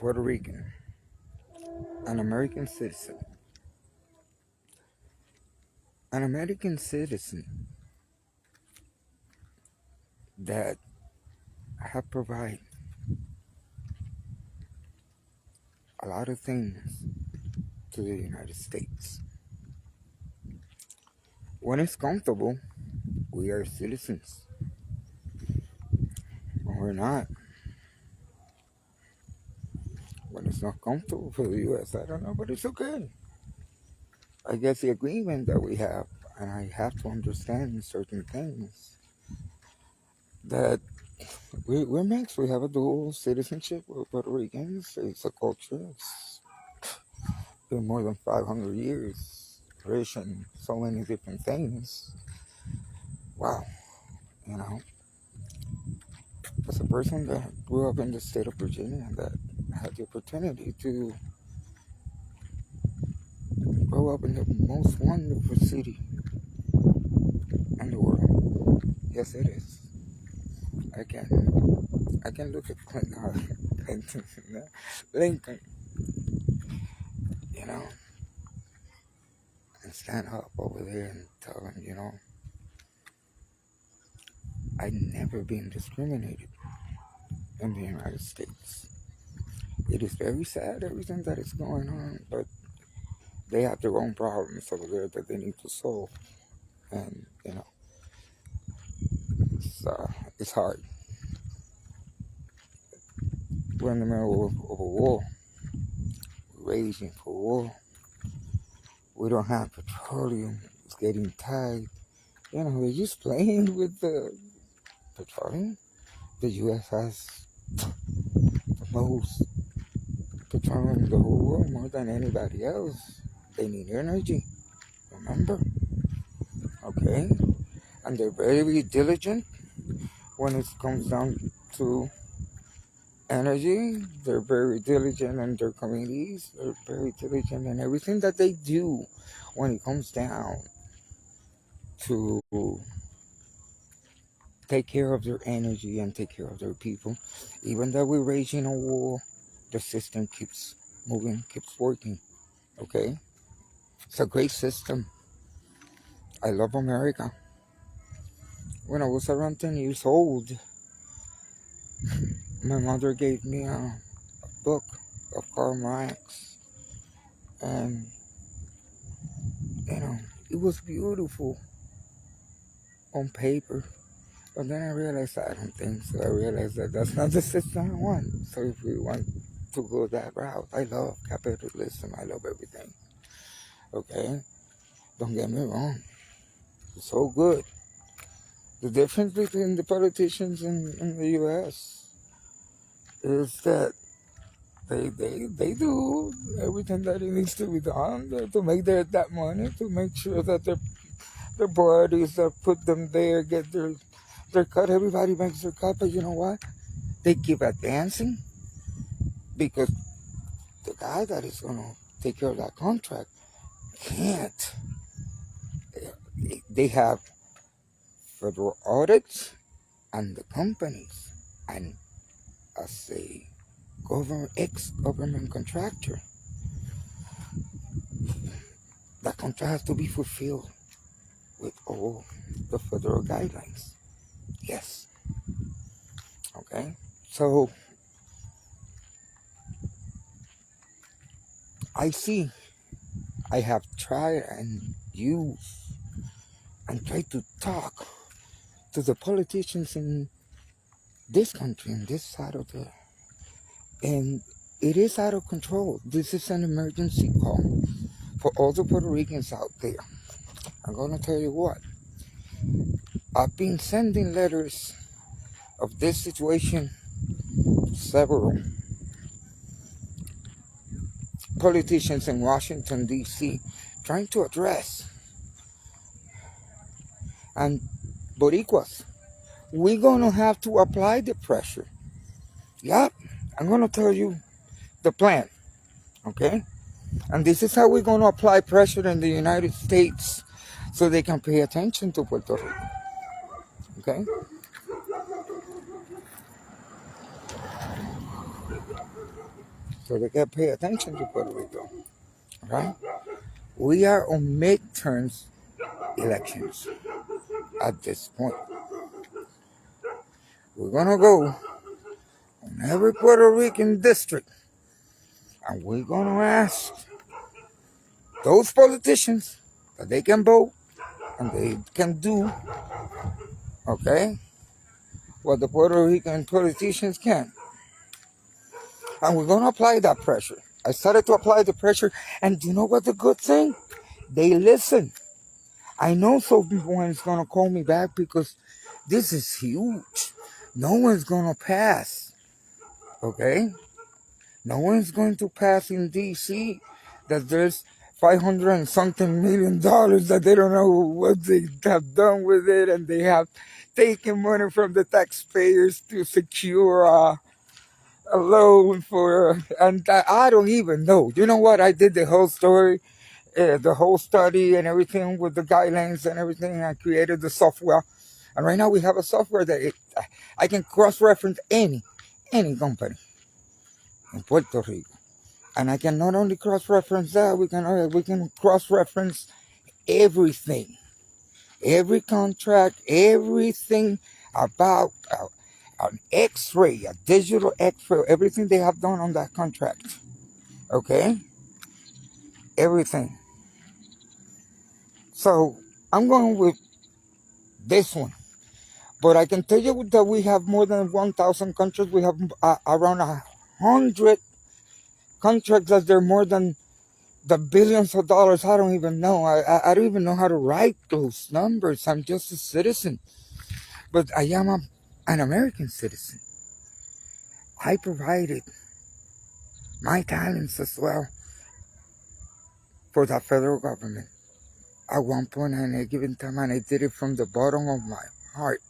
Puerto Rican, an American citizen. An American citizen that have provided a lot of things to the United States. When it's comfortable, we are citizens. When we're not, when it's not comfortable for the U.S., I don't know, but it's okay. I guess the agreement that we have, and I have to understand certain things, that we're mixed. We have a dual citizenship with Puerto Ricans. It's a culture. It's been more than 500 years, rich in so many different things. Wow, you know, as a person that grew up in the state of Virginia, that had the opportunity to grow up in the most wonderful city in the world. Yes, it is. I can look at Clinton, Lincoln, you know, and stand up over there and tell them, I've never been discriminated in the United States. It is very sad, everything that is going on, but they have their own problems over there that they need to solve. And, it's hard. We're in the middle of a war. We're raging for war. We don't have petroleum. It's getting tight. They're just playing with the petroleum. The U.S. has the most petroleum in the whole world, more than anybody else. They need energy, remember? Okay? And they're very diligent when it comes down to energy. They're very diligent in their committees. They're very diligent in everything that they do when it comes down to take care of their energy and take care of their people. Even though we're raging a war, the system keeps moving, keeps working. Okay? It's a great system. I love America. When I was around 10 years old, my mother gave me a book of Karl Marx. And, it was beautiful on paper. But then I realized I don't think so. I realized that that's not the system I want. So if we want to go that route, I love capitalism. I love everything. Okay? Don't get me wrong. It's so good. The difference between the politicians in the U.S. is that they do everything that it needs to be done to make that money, to make sure that their parties that put them there get their cut. Everybody makes their cut, but you know what? They keep advancing because the guy that is going to take care of that contract can't. They have federal audits and the companies, and as a ex-government contractor, that contract has to be fulfilled with all the federal guidelines. Yes. Okay. So I have tried and used and tried to talk to the politicians in this country, in this side of and it is out of control. This is an emergency call for all the Puerto Ricans out there. I'm going to tell you what. I've been sending letters of this situation to several politicians in Washington, D.C., trying to address. And Boricuas, we're going to have to apply the pressure. Yep, I'm going to tell you the plan, okay? And this is how we're going to apply pressure in the United States so they can pay attention to Puerto Rico, okay? so they can pay attention to Puerto Rico, right? We are on midterms elections at this point. We're gonna go on every Puerto Rican district, and we're gonna ask those politicians that they can vote and they can do, okay, what the Puerto Rican politicians can. And we're gonna apply that pressure. I started to apply the pressure, and you know what the good thing? They listen. I know someone's gonna call me back because this is huge. No one's gonna pass, okay? No one's going to pass in DC that there's 500 and something million dollars that they don't know what they have done with it, and they have taken money from the taxpayers to secure a loan for, and I don't even know. You know what? I did the whole story, the whole study and everything with the guidelines and everything. I created the software, and right now we have a software that I can cross-reference any company in Puerto Rico. And I can not only cross-reference that, we can cross-reference everything, every contract, everything about an X-ray, a digital X-ray, everything they have done on that contract. Okay, everything. So I'm going with this one, but I can tell you that we have more than 1,000 contracts. We have around 100 contracts that they're more than the billions of dollars. I don't even know. I don't even know how to write those numbers. I'm just a citizen. But I am an American citizen. I provided my talents as well for the federal government at one point and a given time, and I did it from the bottom of my heart.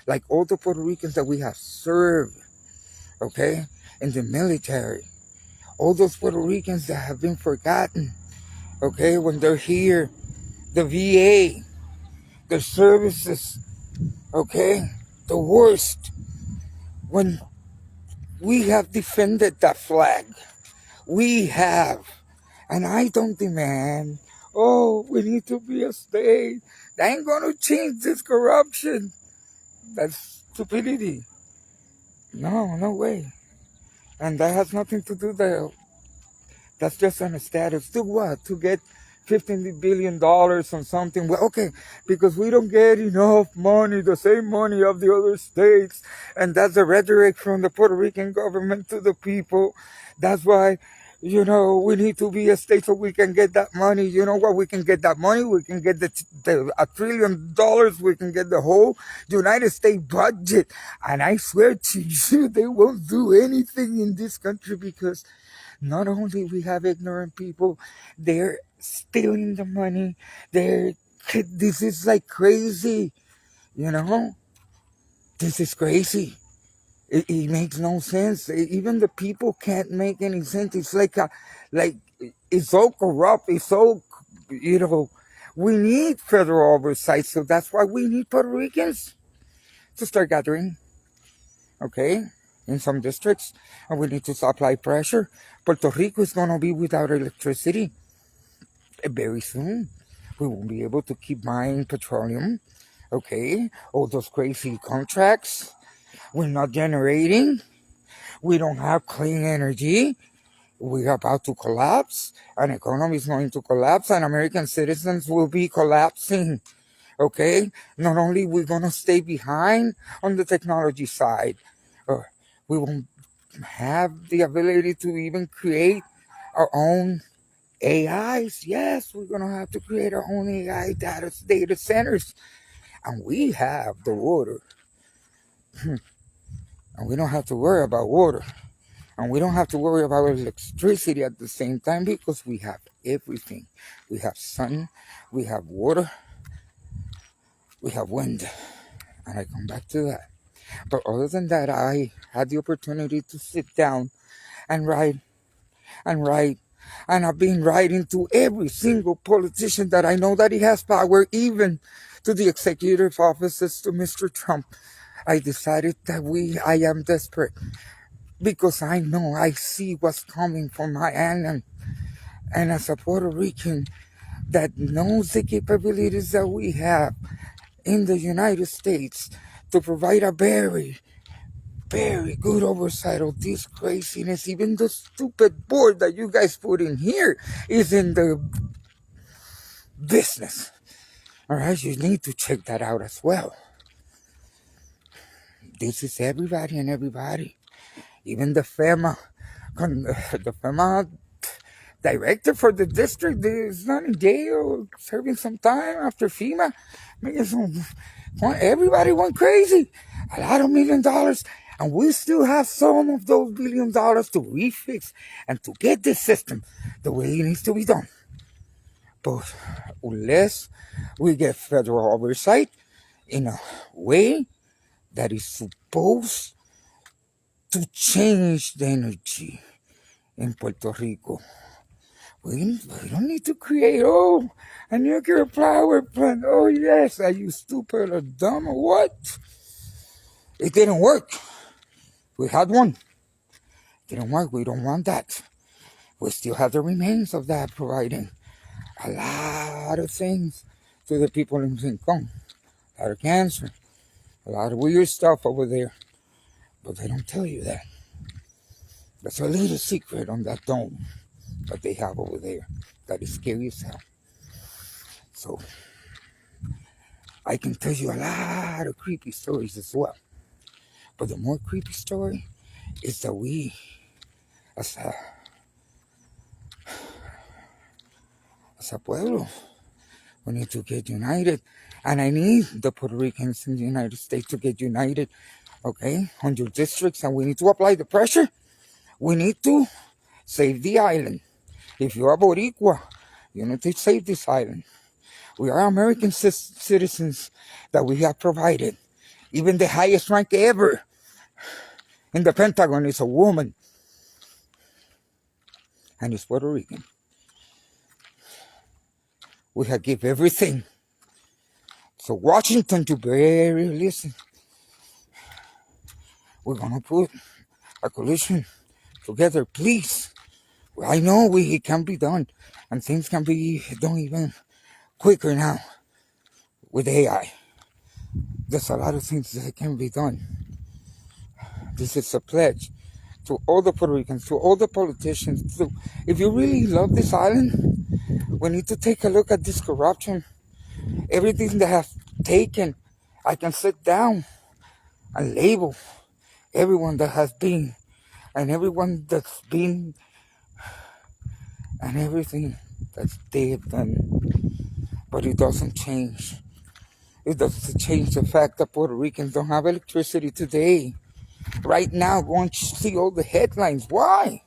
Like all the Puerto Ricans that we have served, okay, in the military. All those Puerto Ricans that have been forgotten, okay, when they're here, the VA, the services, okay, the worst. When we have defended that flag, we have, and I don't demand, oh, we need to be a state. That ain't gonna change this corruption. That's stupidity. No way. And that has nothing to do with. That's just on a status. To what? To get $15 billion on something? Well, okay, because we don't get enough money, the same money of the other states. And that's the rhetoric from the Puerto Rican government to the people. That's why, we need to be a state so we can get that money. You know what? We can get that money. We can get $1 trillion. We can get the whole United States budget. And I swear to you, they won't do anything in this country because not only we have ignorant people, they're stealing the money. This is like crazy, you know? This is crazy. It makes no sense. Even the people can't make any sense. It's like it's so corrupt. It's so, we need federal oversight. So that's why we need Puerto Ricans to start gathering, okay? In some districts, and we need to apply pressure. Puerto Rico is going to be without electricity very soon. We won't be able to keep mining petroleum, okay? All those crazy contracts. We're not generating. We don't have clean energy. We're about to collapse. An economy is going to collapse, and American citizens will be collapsing, okay? Not only we're going to stay behind on the technology side, we won't have the ability to even create our own AIs. Yes, we're going to have to create our own AI data centers. And we have the water. And we don't have to worry about water. And we don't have to worry about electricity at the same time because we have everything. We have sun, we have water, we have wind. And I come back to that. But other than that, I had the opportunity to sit down and write and write. And I've been writing to every single politician that I know that he has power, even to the executive offices, to Mr. Trump. I decided that I am desperate. because I know, I see what's coming from my island. And as a Puerto Rican that knows the capabilities that we have in the United States to provide a very, very good oversight of this craziness, even the stupid board that you guys put in here is in the business. All right, you need to check that out as well. This is everybody and everybody. Even the FEMA director for the district is not in jail, serving some time after FEMA. Everybody went crazy. A lot of $1 million. And we still have some of those $1 billion to refix and to get this system the way it needs to be done. But unless we get federal oversight in a way that is supposed to change the energy in Puerto Rico, we don't need to create, a nuclear power plant. Oh, yes, are you stupid or dumb or what? It didn't work. We had one. It didn't work. We don't want that. We still have the remains of that, providing a lot of things to the people in Rincon. A lot of cancer, a lot of weird stuff over there. But they don't tell you that. That's a little secret on that dome that they have over there. That is scary as hell. So, I can tell you a lot of creepy stories as well. But the more creepy story is that we, as a pueblo, we need to get united. And I need the Puerto Ricans in the United States to get united, okay, on your districts. And we need to apply the pressure. We need to save the island. If you're a Boricua, you need to save this island. We are American citizens that we have provided. Even the highest rank ever in the Pentagon is a woman. And it's Puerto Rican. We have given everything. So Washington, you better listen. We're going to put a coalition together, please. I know it can be done. And things can be done even quicker now with AI. There's a lot of things that can be done. This is a pledge to all the Puerto Ricans, to all the politicians. If you really love this island, we need to take a look at this corruption. Everything that has taken, I can sit down and label everyone that has been, and everyone that's been, and everything that they have done. But it doesn't change. It doesn't change the fact that Puerto Ricans don't have electricity today. Right now, go and see all the headlines. Why?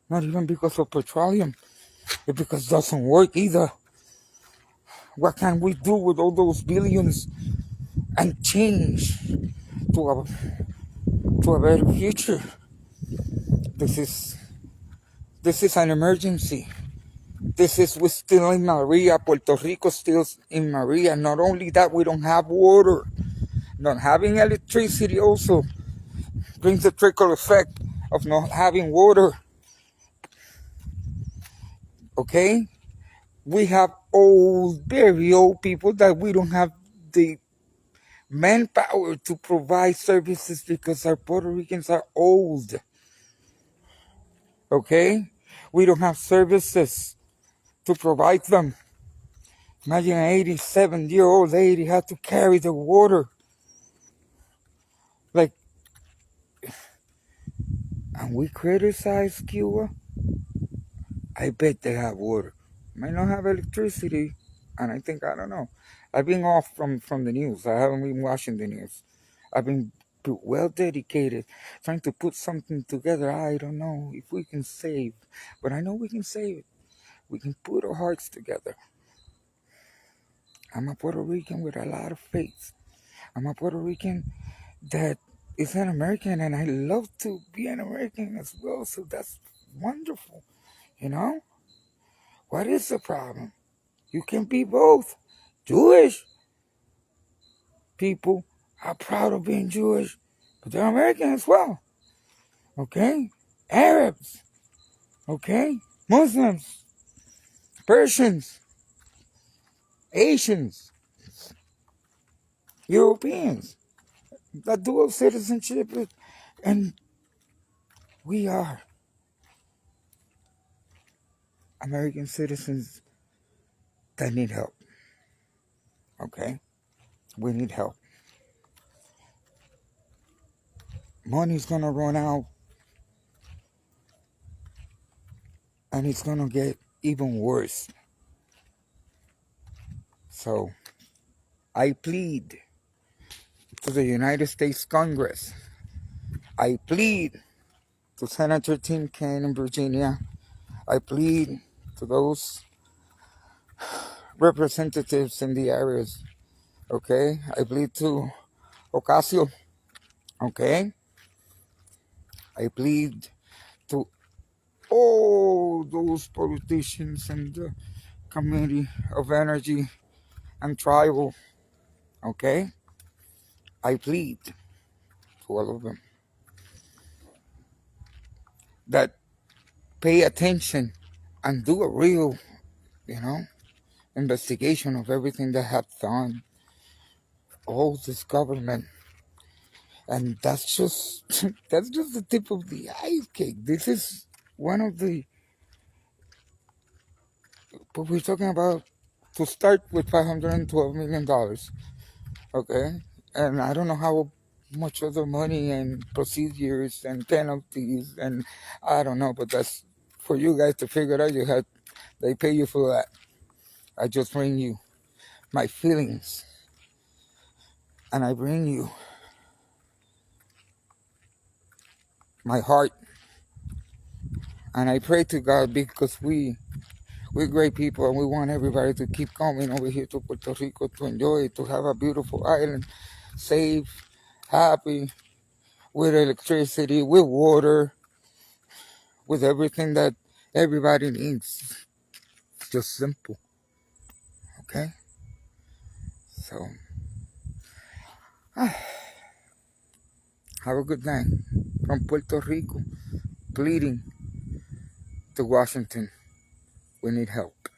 Not even because of petroleum. It's because it doesn't work either. What can we do with all those billions and change to a better future? This is an emergency. We're still in Maria. Puerto Rico still in Maria. Not only that, we don't have water. Not having electricity also brings the trickle effect of not having water. Okay? We have old, very old people that we don't have the manpower to provide services because our Puerto Ricans are old. Okay? We don't have services to provide them. Imagine an 87-year-old lady had to carry the water. And we criticize Cuba. I bet they have water. Might not have electricity. And I don't know. I've been off from the news. I haven't been watching the news. I've been well dedicated, trying to put something together. I don't know if we can save. But I know we can save it. We can put our hearts together. I'm a Puerto Rican with a lot of faith. I'm a Puerto Rican that is an American, and I love to be an American as well. So that's wonderful. You know? What is the problem? You can be both. Jewish people are proud of being Jewish, but they're American as well. Okay? Arabs. Okay? Muslims. Persians. Asians. Europeans. The dual citizenship. And we are American citizens that need help. Okay? We need help. Money's gonna run out, and it's gonna get even worse. So I plead to the United States Congress. I plead to Senator Tim Kaine in Virginia. I plead to those representatives in the areas. Okay? I plead to Ocasio. Okay? I plead to all those politicians in the Committee of Energy and Tribal. Okay? I plead to all of them that pay attention and do a real, investigation of everything they have done, all this government. And that's just that's just the tip of the ice cake. This is one of the, but we're talking about to start with $512 million. Okay? And I don't know how much other money and procedures and penalties, and I don't know, but that's for you guys to figure out. They pay you for that. I just bring you my feelings, and I bring you my heart, and I pray to God, because we're great people, and we want everybody to keep coming over here to Puerto Rico to enjoy, to have a beautiful island, safe, happy, with electricity, with water, with everything that everybody needs. It's just simple. Okay? So, have a good night. From Puerto Rico, pleading to Washington. We need help.